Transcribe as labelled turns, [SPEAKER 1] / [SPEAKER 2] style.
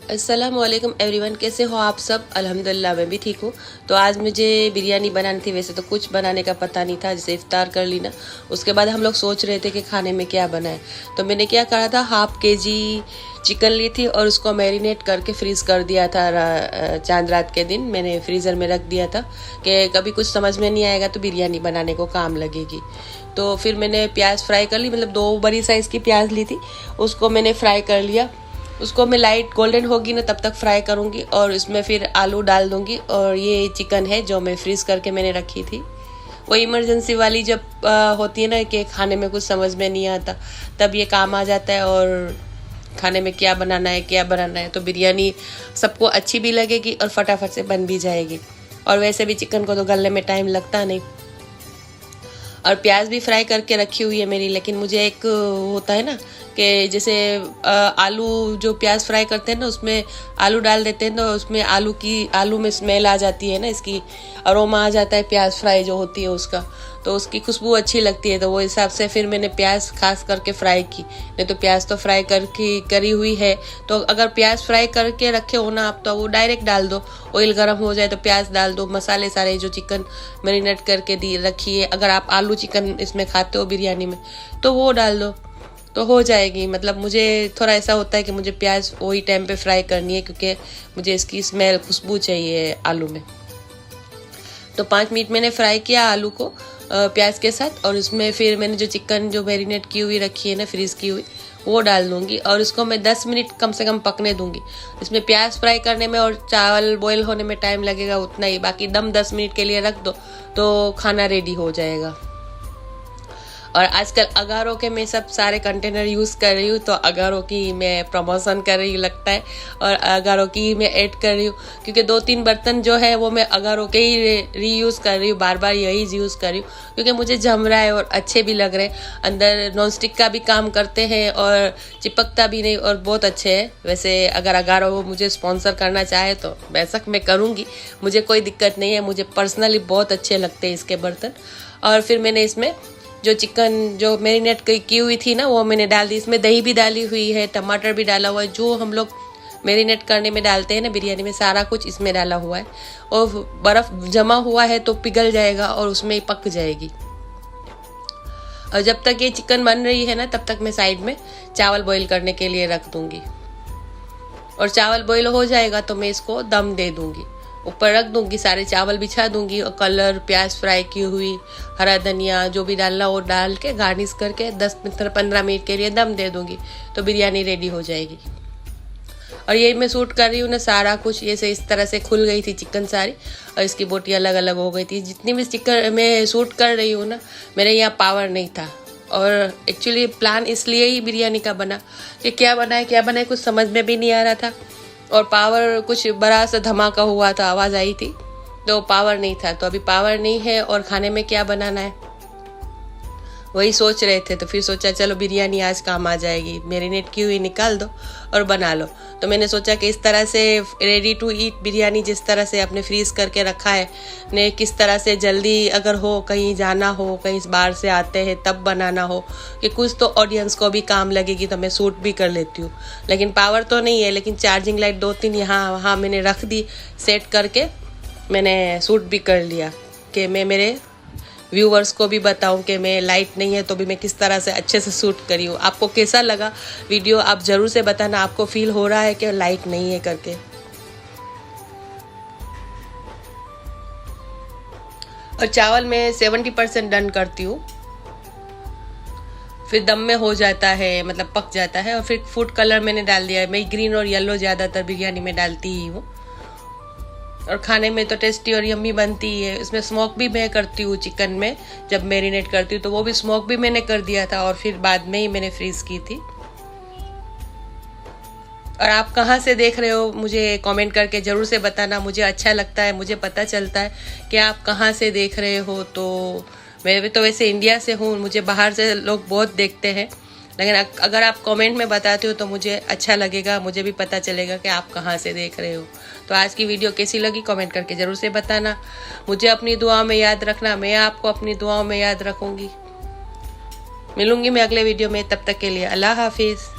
[SPEAKER 1] अस्सलामुअलैकुम एवरीवन, कैसे हो आप सब। अल्हम्दुलिल्लाह मैं भी ठीक हूँ। तो आज मुझे बिरयानी बनानी थी। वैसे तो कुछ बनाने का पता नहीं था, जैसे इफ्तार कर ली ना, उसके बाद हम लोग सोच रहे थे कि खाने में क्या बनाए। तो मैंने क्या करा था, हाफ केजी चिकन ली थी और उसको मैरिनेट करके फ्रीज़ कर दिया था। चांद रात के दिन मैंने फ्रीज़र में रख दिया था कि कभी कुछ समझ में नहीं आएगा तो बिरयानी बनाने को काम लगेगी। तो फिर मैंने प्याज फ्राई कर ली, मतलब 2 बड़ी साइज़ की प्याज ली थी, उसको मैंने फ्राई कर लिया। उसको मैं लाइट गोल्डन होगी ना तब तक फ्राई करूँगी और इसमें फिर आलू डाल दूँगी। और ये चिकन है जो मैं फ्रीज़ करके मैंने रखी थी। वो इमरजेंसी वाली जब होती है ना कि खाने में कुछ समझ में नहीं आता, तब ये काम आ जाता है। और खाने में क्या बनाना है तो बिरयानी सबको अच्छी भी लगेगी और फटाफट से बन भी जाएगी। और वैसे भी चिकन को तो गलने में टाइम लगता नहीं। और प्याज भी फ्राई करके रखी हुई है मेरी, लेकिन मुझे एक होता है ना कि जैसे आलू जो प्याज फ्राई करते हैं ना, उसमें आलू डाल देते हैं तो उसमें आलू में स्मेल आ जाती है ना, इसकी अरोमा आ जाता है प्याज फ्राई जो होती है उसका, तो उसकी खुशबू अच्छी लगती है। तो वो हिसाब से फिर मैंने प्याज खास करके फ्राई की। नहीं तो प्याज तो फ्राई करके करी हुई है, तो अगर प्याज फ्राई करके रखे हो ना आप, तो वो डायरेक्ट डाल दो। ऑयल गर्म हो जाए तो प्याज डाल दो, मसाले सारे जो चिकन मैरिनेट करके दी रखी है, अगर आप आलू चिकन इसमें खाते हो बिरयानी में तो वो डाल दो तो हो जाएगी। मतलब मुझे थोड़ा ऐसा होता है कि मुझे प्याज वही टाइम पे फ्राई करनी है, क्योंकि मुझे इसकी स्मेल खुशबू चाहिए आलू में। तो 5 मिनट मैंने फ्राई किया आलू को प्याज के साथ, और उसमें फिर मैंने जो चिकन जो मैरिनेट की हुई रखी है ना, फ्रीज की हुई, वो डाल दूंगी और इसको मैं 10 मिनट कम से कम पकने दूंगी। इसमें प्याज फ्राई करने में और चावल बॉईल होने में टाइम लगेगा उतना ही, बाकी दम 10 मिनट के लिए रख दो तो खाना रेडी हो जाएगा। और आजकल अगारो के मैं सब सारे कंटेनर यूज़ कर रही हूँ, तो अगारो की मैं प्रमोशन कर रही हूँ लगता है, और अगारो की मैं ऐड कर रही हूँ, क्योंकि 2-3 बर्तन जो है वो मैं अगारो के ही रीयूज़ कर रही हूँ, बार बार यही यूज़ कर रही हूँ, क्योंकि मुझे जम रहा है और अच्छे भी लग रहे हैं। अंदर नॉन स्टिक का भी काम करते हैं और चिपकता भी नहीं, और बहुत अच्छे हैं। वैसे अगर अगारो मुझे स्पॉन्सर करना चाहे तो बेशक मैं करूँगी, मुझे कोई दिक्कत नहीं है। मुझे पर्सनली बहुत अच्छे लगते हैं इसके बर्तन। और फिर मैंने इसमें जो चिकन जो मैरिनेट की हुई थी ना, वो मैंने डाल दी। इसमें दही भी डाली हुई है, टमाटर भी डाला हुआ है, जो हम लोग मैरिनेट करने में डालते हैं ना बिरयानी में, सारा कुछ इसमें डाला हुआ है। और बर्फ़ जमा हुआ है तो पिघल जाएगा और उसमें ही पक जाएगी। और जब तक ये चिकन बन रही है ना, तब तक मैं साइड में चावल बॉईल करने के लिए रख दूंगी। और चावल बॉईल हो जाएगा तो मैं इसको दम दे दूंगी, ऊपर रख दूंगी, सारे चावल बिछा दूंगी और कलर, प्याज फ्राई की हुई, हरा धनिया जो भी डालना वो डाल के गार्निश करके 10-15 मिनट के लिए दम दे दूंगी, तो बिरयानी रेडी हो जाएगी। और ये मैं शूट कर रही हूँ ना, सारा कुछ ये से इस तरह से खुल गई थी चिकन सारी, और इसकी बोटी अलग अलग हो गई थी। जितनी भी चिकन मैं शूट कर रही हूँ ना, मेरे यहाँ पावर नहीं था। और एक्चुअली प्लान इसलिए ही बिरयानी का बना कि क्या बनाए कुछ समझ में भी नहीं आ रहा था। और पावर कुछ बड़ा सा धमाका हुआ था, आवाज़ आई थी, तो पावर नहीं था। तो अभी पावर नहीं है और खाने में क्या बनाना है वही सोच रहे थे। तो फिर सोचा चलो बिरयानी आज काम आ जाएगी, मैरिनेट की हुई निकाल दो और बना लो। तो मैंने सोचा कि इस तरह से रेडी टू ईट बिरयानी, जिस तरह से आपने फ्रीज करके रखा है ने, किस तरह से जल्दी अगर हो, कहीं जाना हो, कहीं बाहर से आते हैं तब बनाना हो, कि कुछ तो ऑडियंस को भी काम लगेगी, तो मैं शूट भी कर लेती हूँ। लेकिन पावर तो नहीं है, लेकिन चार्जिंग लाइट 2-3 यहाँ वहाँ मैंने रख दी, सेट करके मैंने शूट भी कर लिया कि मैं मेरे व्यूवर्स को भी बताऊं कि मैं लाइट नहीं है तो भी मैं किस तरह से अच्छे से शूट करी हूँ। आपको कैसा लगा वीडियो आप ज़रूर से बताना, आपको फील हो रहा है कि लाइट नहीं है करके। और चावल मैं 70% डन करती हूँ, फिर दम में हो जाता है, मतलब पक जाता है। और फिर फूड कलर मैंने डाल दिया है, मैं ग्रीन और येलो ज़्यादातर बिरयानी में डालती ही हूँ, और खाने में तो टेस्टी और यम्मी बनती है। इसमें स्मोक भी मैं करती हूँ चिकन में, जब मैरिनेट करती हूँ तो वो भी स्मोक भी मैंने कर दिया था, और फिर बाद में ही मैंने फ्रीज की थी। और आप कहाँ से देख रहे हो मुझे कमेंट करके ज़रूर से बताना, मुझे अच्छा लगता है, मुझे पता चलता है कि आप कहाँ से देख रहे हो। तो मैं भी तो वैसे इंडिया से हूँ, मुझे बाहर से लोग बहुत देखते हैं, लेकिन अगर आप कमेंट में बताते हो तो मुझे अच्छा लगेगा, मुझे भी पता चलेगा कि आप कहाँ से देख रहे हो। तो आज की वीडियो कैसी लगी कमेंट करके ज़रूर से बताना। मुझे अपनी दुआओं में याद रखना, मैं आपको अपनी दुआओं में याद रखूँगी। मिलूँगी मैं अगले वीडियो में, तब तक के लिए अल्लाह हाफिज़।